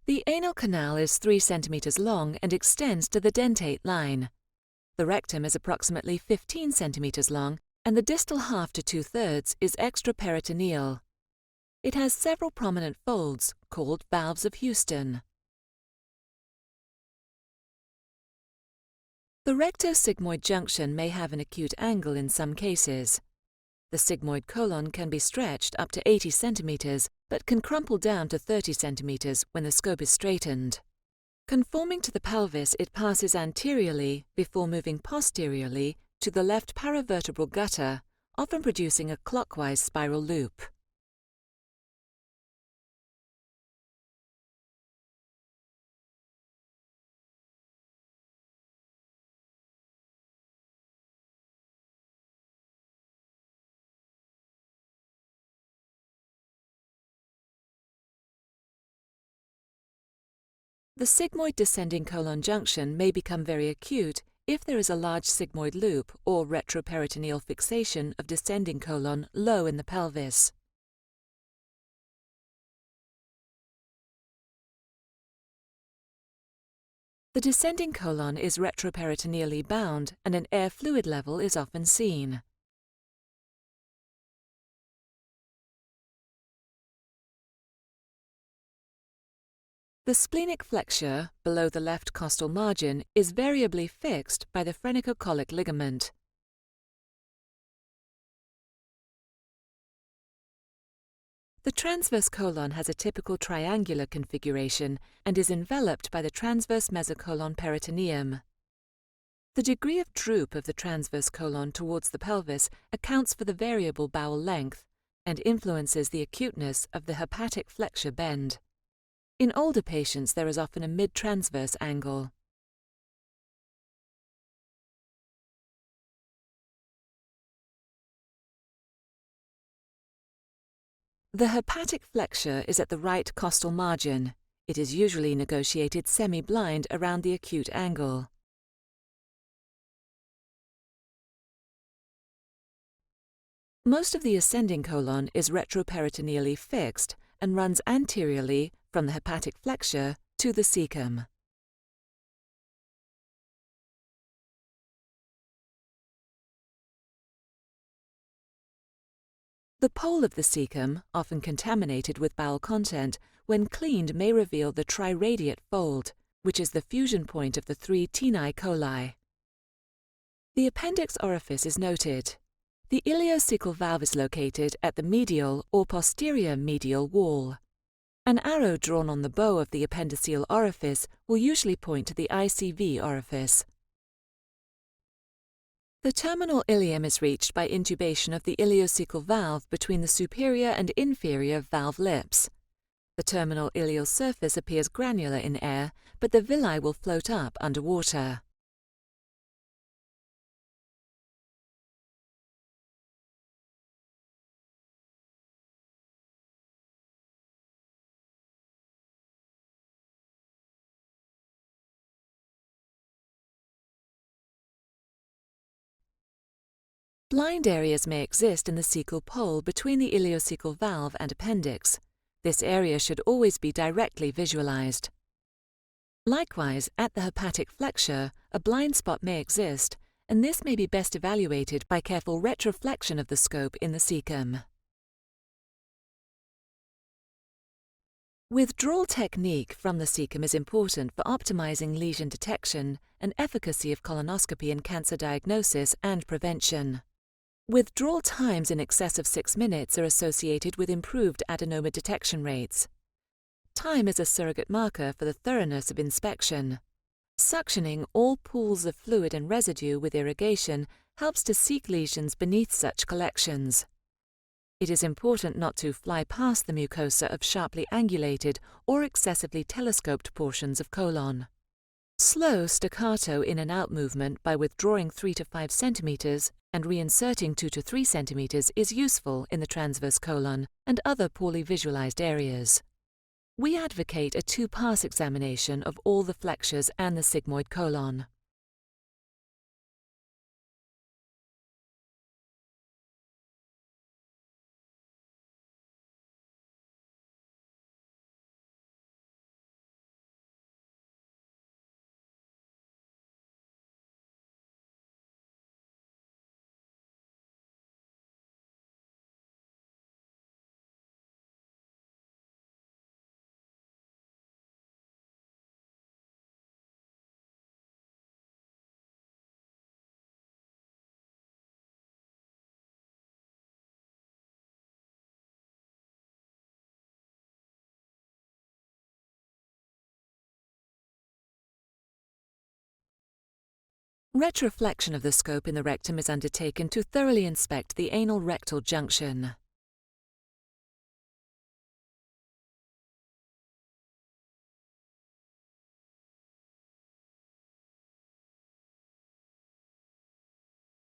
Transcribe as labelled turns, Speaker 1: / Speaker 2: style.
Speaker 1: The anal canal is 3 centimeters long and extends to the dentate line. The rectum is approximately 15 centimeters long, and the distal half to 2/3 is extraperitoneal. It has several prominent folds, called valves of Houston. The rectosigmoid junction may have an acute angle in some cases. The sigmoid colon can be stretched up to 80 centimeters, but can crumple down to 30 centimeters when the scope is straightened. Conforming to the pelvis, it passes anteriorly before moving posteriorly to the left paravertebral gutter, often producing a clockwise spiral loop. The sigmoid descending colon junction may become very acute if there is a large sigmoid loop or retroperitoneal fixation of descending colon low in the pelvis. The descending colon is retroperitoneally bound and an air fluid level is often seen. The splenic flexure, below the left costal margin, is variably fixed by the phrenicocholic ligament. The transverse colon has a typical triangular configuration and is enveloped by the transverse mesocolon peritoneum. The degree of droop of the transverse colon towards the pelvis accounts for the variable bowel length and influences the acuteness of the hepatic flexure bend. In older patients, there is often a mid-transverse angle. The hepatic flexure is at the right costal margin. It is usually negotiated semi-blind around the acute angle. Most of the ascending colon is retroperitoneally fixed and runs anteriorly from the hepatic flexure to the cecum. The pole of the cecum, often contaminated with bowel content, when cleaned may reveal the triradiate fold, which is the fusion point of the 3 teni coli. The appendix orifice is noted. The ileocecal valve is located at the medial or posterior medial wall. An arrow drawn on the bow of the appendiceal orifice will usually point to the ICV orifice. The terminal ileum is reached by intubation of the ileocecal valve between the superior and inferior valve lips. The terminal ileal surface appears granular in air, but the villi will float up underwater. Blind areas may exist in the cecal pole between the ileocecal valve and appendix. This area should always be directly visualized. Likewise, at the hepatic flexure, a blind spot may exist, and this may be best evaluated by careful retroflexion of the scope in the cecum. Withdrawal technique from the cecum is important for optimizing lesion detection and efficacy of colonoscopy in cancer diagnosis and prevention. Withdrawal times in excess of 6 minutes are associated with improved adenoma detection rates. Time is a surrogate marker for the thoroughness of inspection. Suctioning all pools of fluid and residue with irrigation helps to seek lesions beneath such collections. It is important not to fly past the mucosa of sharply angulated or excessively telescoped portions of colon. Slow staccato in and out movement by withdrawing 3 to 5 centimeters and reinserting 2 to 3 centimeters is useful in the transverse colon and other poorly visualized areas. We advocate a 2-pass examination of all the flexures and the sigmoid colon. Retroflexion of the scope in the rectum is undertaken to thoroughly inspect the anal rectal junction.